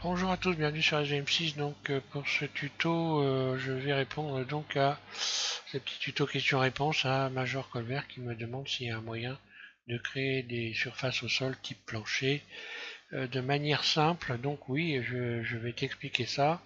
Bonjour à tous, bienvenue sur SVM6. Donc pour ce tuto, je vais répondre donc à ces petits tutos questions-réponses à Major Colbert qui me demande s'il y a un moyen de créer des surfaces au sol type plancher de manière simple. Donc oui, je vais t'expliquer ça.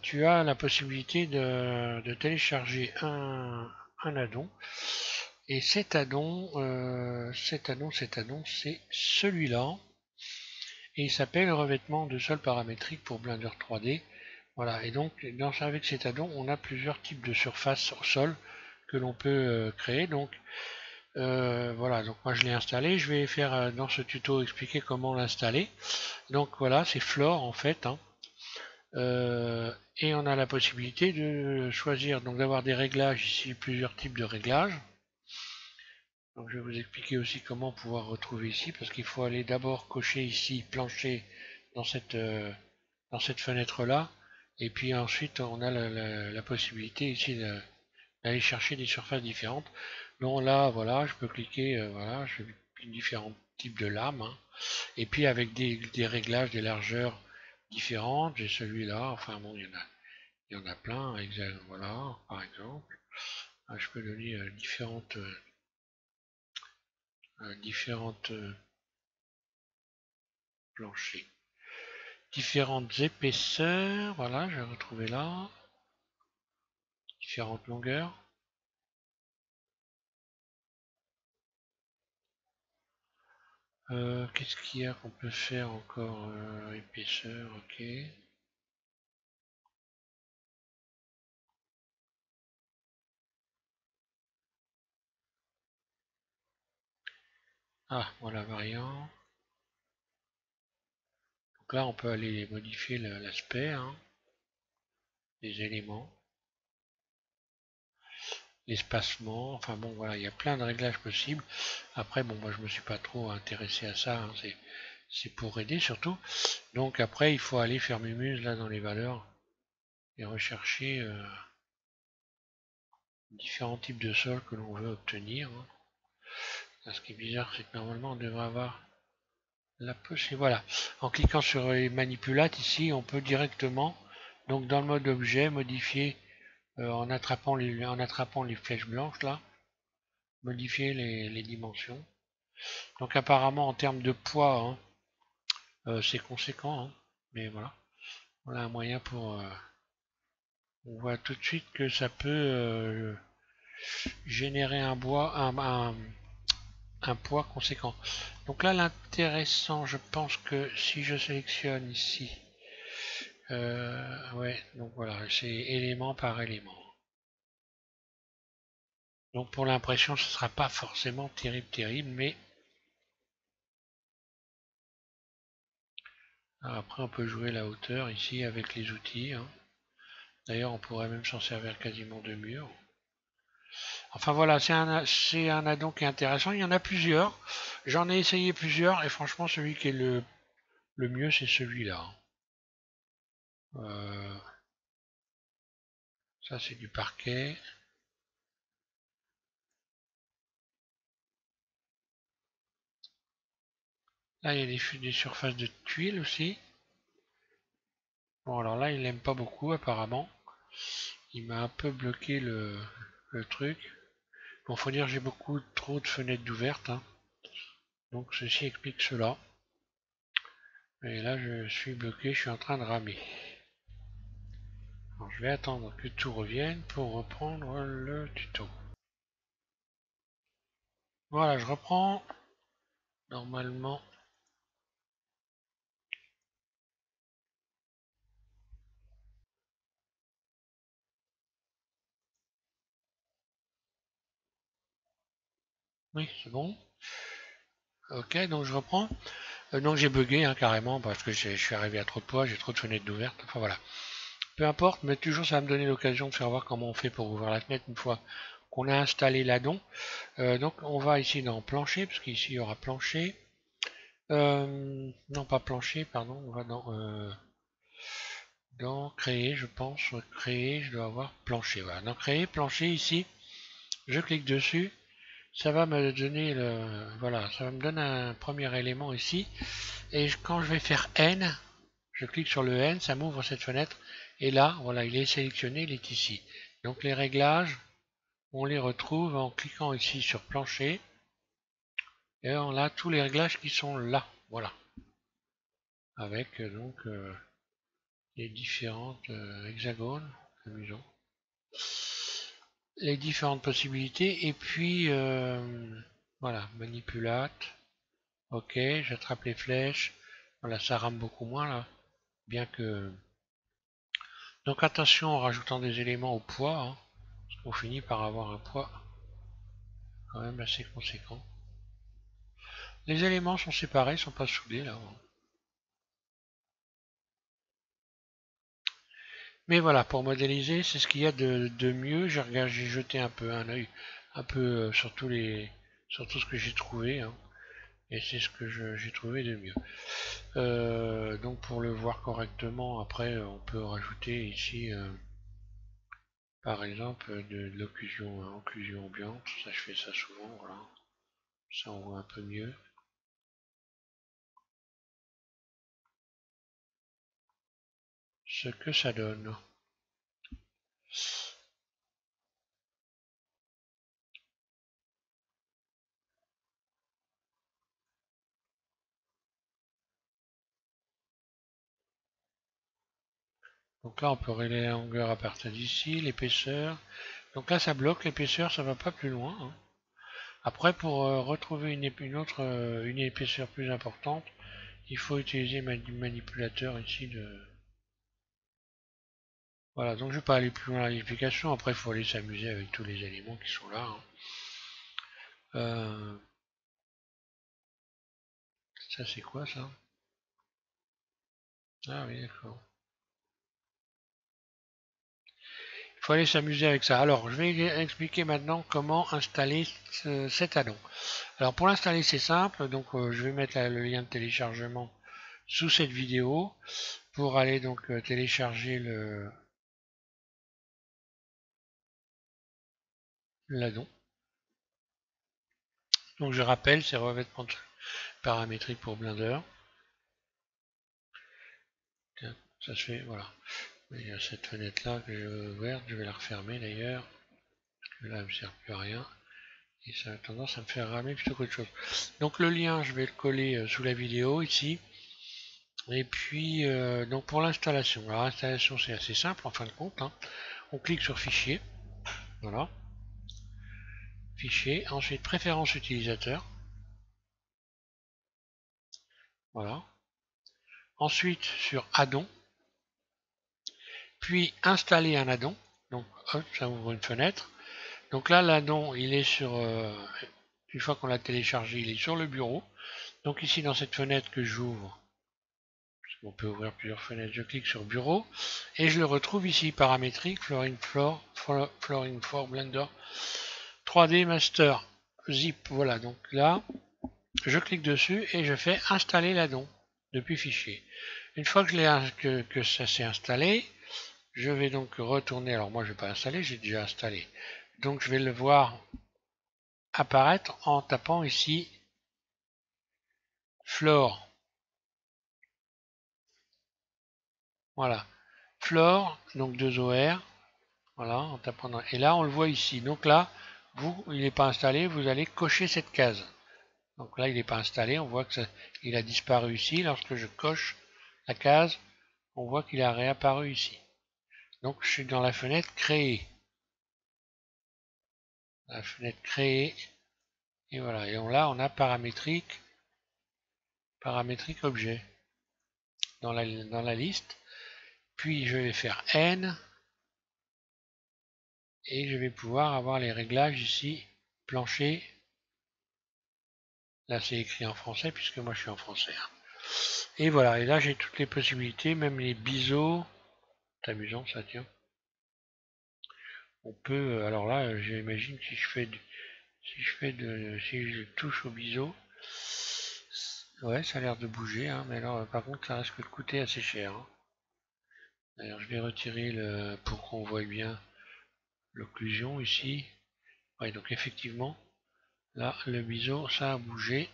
Tu as la possibilité de télécharger un addon. Et cet addon, c'est celui-là. Et il s'appelle revêtement de sol paramétrique pour Blender 3D. Voilà, et donc avec cet addon, on a plusieurs types de surfaces au sol que l'on peut créer. Donc voilà, donc moi je l'ai installé. Je vais faire dans ce tuto expliquer comment l'installer. Donc voilà, c'est Floor en fait, hein. Et on a la possibilité de choisir, donc d'avoir des réglages ici, plusieurs types de réglages. Donc je vais vous expliquer aussi comment pouvoir retrouver ici, parce qu'il faut aller d'abord cocher ici plancher dans cette fenêtre là, et puis ensuite on a la possibilité ici d'aller chercher des surfaces différentes. Donc là voilà, je peux cliquer, voilà, j'ai différents types de lames, hein, et puis avec des réglages, des largeurs différentes. J'ai celui-là, enfin bon, il y en a plein, voilà, par exemple. Je peux donner différentes planchers, différentes épaisseurs, voilà, je vais retrouver là, différentes longueurs. Qu'est-ce qu'il y a qu'on peut faire encore? Épaisseur, ok. Ah, voilà, variant. Donc là, on peut aller modifier l'aspect, hein, des éléments, l'espacement, enfin bon, voilà, il y a plein de réglages possibles. Après, bon, moi, je me suis pas trop intéressé à ça, hein, c'est pour aider surtout. Donc après, il faut aller faire mumuse là dans les valeurs et rechercher différents types de sols que l'on veut obtenir, hein. Là, ce qui est bizarre, c'est que normalement on devrait avoir la possibilité. Voilà. En cliquant sur les manipulates ici, on peut directement, donc dans le mode objet, modifier en attrapant les flèches blanches là, modifier les dimensions. Donc apparemment en termes de poids, hein, c'est conséquent, hein, mais voilà. Voilà un moyen pour. On voit tout de suite que ça peut générer un poids conséquent. Donc là, l'intéressant, je pense que si je sélectionne ici, ouais, donc voilà, c'est élément par élément. Donc pour l'impression, ce ne sera pas forcément terrible, mais après on peut jouer la hauteur ici avec les outils, hein. D'ailleurs, on pourrait même s'en servir quasiment de mur. Enfin voilà, c'est un addon qui est intéressant. Il y en a plusieurs. J'en ai essayé plusieurs et franchement, celui qui est le mieux, c'est celui-là. Ça, c'est du parquet. Là, il y a des surfaces de tuiles aussi. Bon, alors là, il n'aime pas beaucoup, apparemment. Il m'a un peu bloqué le truc. Bon, faut dire que j'ai beaucoup trop de fenêtres d'ouvertes, hein. Donc, ceci explique cela. Et là, je suis bloqué, je suis en train de ramer. Alors, je vais attendre que tout revienne pour reprendre le tuto. Voilà, je reprends. Normalement. Oui, c'est bon. Ok, donc je reprends. Donc j'ai bugué, hein, carrément parce que je suis arrivé à trop de poids, j'ai trop de fenêtres d'ouvertes. Enfin voilà. Peu importe, mais toujours ça va me donner l'occasion de faire voir comment on fait pour ouvrir la fenêtre une fois qu'on a installé l'addon. Donc on va ici dans plancher, parce qu'ici il y aura plancher. Non, pas plancher, pardon. On va dans créer, je pense. Créer, je dois avoir plancher. Voilà. Dans créer, plancher ici, je clique dessus. Ça va me donner voilà, ça va me donner un premier élément ici. Et quand je vais faire N, je clique sur le N, ça m'ouvre cette fenêtre. Et là, voilà, il est sélectionné, il est ici. Donc les réglages, on les retrouve en cliquant ici sur plancher. Et on a tous les réglages qui sont là. Voilà. Avec donc les différentes hexagones, amusant. Les différentes possibilités. Et puis, voilà, manipulate. Ok, j'attrape les flèches. Voilà, ça rame beaucoup moins là. Bien que... Donc attention en rajoutant des éléments au poids. Hein, parce qu'on finit par avoir un poids quand même assez conséquent. Les éléments sont séparés, sont pas soudés là. Mais voilà, pour modéliser, c'est ce qu'il y a de mieux. J'ai jeté un peu un œil, un peu sur tout ce que j'ai trouvé, hein, et c'est ce que j'ai trouvé de mieux. Donc pour le voir correctement, après on peut rajouter ici, par exemple, de l'occlusion, occlusion ambiante. Ça, je fais ça souvent, voilà. Ça on voit un peu mieux. Ce que ça donne. Donc là, on peut régler la longueur à partir d'ici, l'épaisseur. Donc là, ça bloque l'épaisseur, ça va pas plus loin, hein. Après, pour retrouver une épaisseur plus importante, il faut utiliser manipulateur ici de... Voilà, donc je ne vais pas aller plus loin dans l'explication. Après, il faut aller s'amuser avec tous les éléments qui sont là, hein. Ça, c'est quoi ça? Ah oui, d'accord. Il faut aller s'amuser avec ça. Alors, je vais expliquer maintenant comment installer cet addon. Alors, pour l'installer, c'est simple. Donc, je vais mettre le lien de téléchargement sous cette vidéo pour aller donc télécharger l'addon. Donc, je rappelle, c'est revêtement paramétrique pour Blender. Ça se fait, voilà. Il y a cette fenêtre là que j'ai ouverte, je vais la refermer d'ailleurs. Là, elle ne me sert plus à rien. Et ça a tendance à me faire ramer plutôt qu'autre chose. Donc le lien, je vais le coller sous la vidéo ici. Et puis, donc pour l'installation. Alors l'installation, c'est assez simple en fin de compte, hein. On clique sur Fichier. Voilà. Fichier. Ensuite, Préférences utilisateurs. Voilà. Ensuite, sur Addon. Puis, Installer un addon. Donc, hop, ça ouvre une fenêtre. Donc là, l'addon, il est sur... une fois qu'on l'a téléchargé, il est sur le bureau. Donc ici, dans cette fenêtre que j'ouvre, on peut ouvrir plusieurs fenêtres, je clique sur Bureau, et je le retrouve ici, paramétrique, Flooring for Blender 3D Master Zip. Voilà, donc là, je clique dessus et je fais installer l'addon depuis fichier. Une fois que ça s'est installé, je vais donc retourner. Alors moi, je ne vais pas installer, j'ai déjà installé. Donc je vais le voir apparaître en tapant ici Floor. Voilà. Floor, donc 2 OR. Voilà, en tapant dans... Et là, on le voit ici. Donc là, il n'est pas installé, vous allez cocher cette case. Donc là, il n'est pas installé, on voit qu'il a disparu ici. Lorsque je coche la case, on voit qu'il a réapparu ici. Donc je suis dans la fenêtre Créer. La fenêtre Créer. Et voilà, et là, on a paramétrique objet dans la liste. Puis je vais faire N. Et je vais pouvoir avoir les réglages ici, plancher. Là, c'est écrit en français, puisque moi, je suis en français, hein. Et voilà, et là, j'ai toutes les possibilités, même les biseaux. C'est amusant, ça, tiens. On peut, alors là, j'imagine si si je touche au biseau, ouais, ça a l'air de bouger, hein, mais alors, par contre, ça risque de coûter assez cher, hein. D'ailleurs, je vais retirer pour qu'on voie bien l'occlusion ici. Ouais, donc effectivement, là, le biseau, ça a bougé.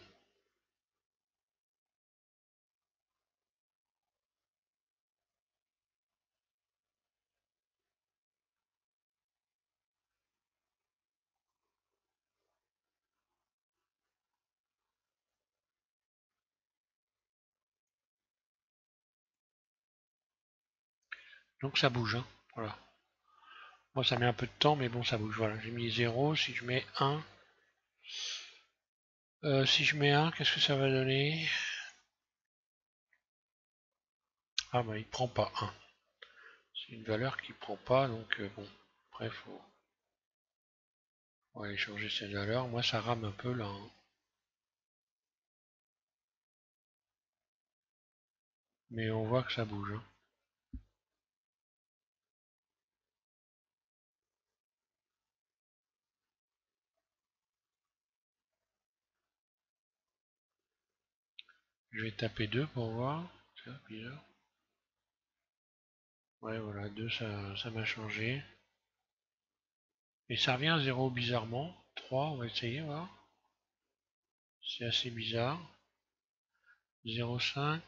Donc ça bouge, hein. Voilà. Moi ça met un peu de temps, mais bon ça bouge. Voilà, j'ai mis 0. Si je mets 1, si je mets 1, qu'est-ce que ça va donner? Ah bah il prend pas 1. C'est une valeur qui prend pas, donc bon. Après faut aller changer cette valeur. Moi ça rame un peu là, hein. Mais on voit que ça bouge, hein. Je vais taper 2 pour voir. C'est bizarre. Ouais voilà, 2 ça m'a changé. Et ça revient à 0 bizarrement. 3, on va essayer, voir. C'est assez bizarre. 0,5.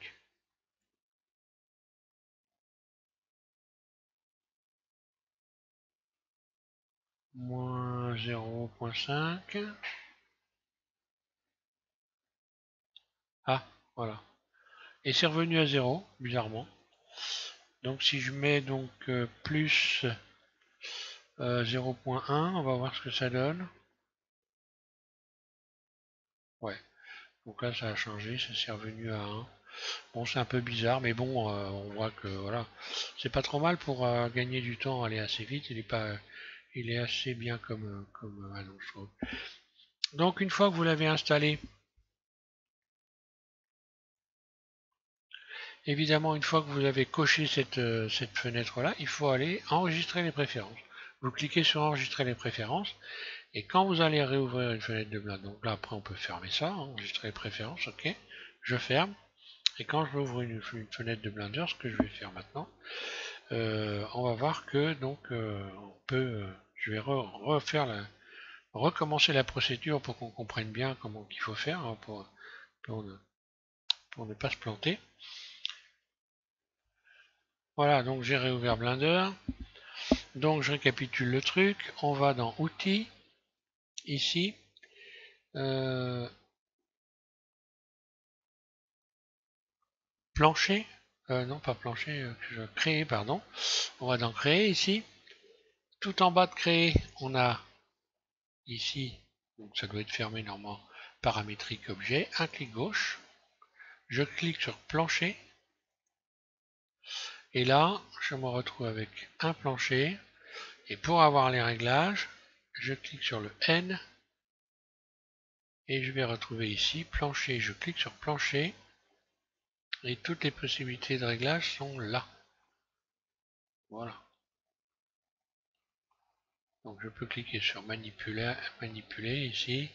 Moins 0,5. Ah, voilà. Et c'est revenu à 0, bizarrement. Donc si je mets donc plus 0,1, on va voir ce que ça donne. Ouais, donc là ça a changé, ça s'est revenu à 1. Bon, c'est un peu bizarre, mais bon, on voit que voilà, c'est pas trop mal pour gagner du temps, aller assez vite. Il est assez bien comme annonce, je trouve. Donc une fois que vous l'avez installé, évidemment, une fois que vous avez coché cette fenêtre-là, il faut aller enregistrer les préférences. Vous cliquez sur enregistrer les préférences, et quand vous allez réouvrir une fenêtre de Blender, donc là après on peut fermer ça, hein, enregistrer les préférences, ok, je ferme, et quand je rouvre une fenêtre de Blender, ce que je vais faire maintenant, on va voir que donc on peut, je vais recommencer la procédure pour qu'on comprenne bien comment qu'il faut faire, hein, pour ne pas se planter. Voilà, donc j'ai réouvert Blender. Donc je récapitule le truc. On va dans Outils, ici. Plancher. Non, pas plancher, créer, pardon. On va dans Créer, ici. Tout en bas de Créer, on a ici, donc ça doit être fermé normalement, paramétrique objet. Un clic gauche. Je clique sur Plancher. Et là, je me retrouve avec un plancher. Et pour avoir les réglages, je clique sur le N. Et je vais retrouver ici Plancher. Je clique sur Plancher. Et toutes les possibilités de réglage sont là. Voilà. Donc je peux cliquer sur manipuler ici.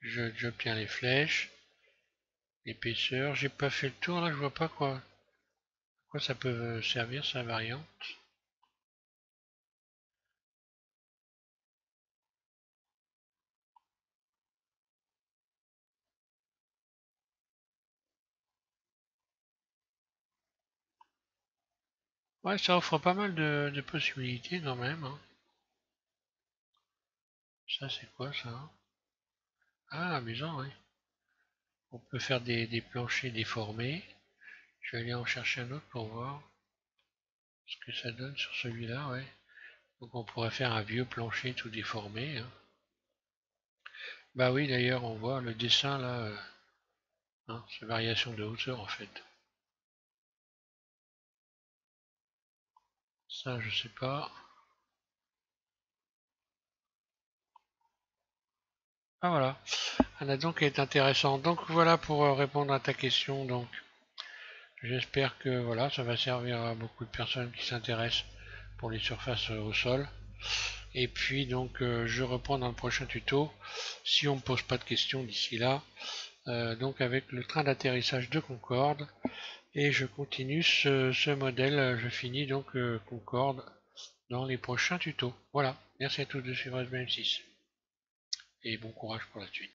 J'obtiens les flèches, l'épaisseur. J'ai pas fait le tour là, je vois pas quoi ça peut servir sa variante. Ouais, ça offre pas mal de possibilités quand même, hein. Ça c'est quoi ça? Ah, amusant, oui. On peut faire des planchers déformés. Je vais aller en chercher un autre pour voir ce que ça donne sur celui-là, ouais. Donc on pourrait faire un vieux plancher tout déformé, hein. Bah oui, d'ailleurs, on voit le dessin là, hein, c'est variation de hauteur en fait. Ça, je sais pas. Ah voilà. Anna donc est intéressant. Donc voilà pour répondre à ta question. Donc j'espère que voilà, ça va servir à beaucoup de personnes qui s'intéressent pour les surfaces au sol. Et puis donc je reprends dans le prochain tuto, si on me pose pas de questions d'ici là, donc avec le train d'atterrissage de Concorde. Et je continue ce modèle, je finis donc Concorde dans les prochains tutos. Voilà, merci à tous de suivre SBM6 et bon courage pour la suite.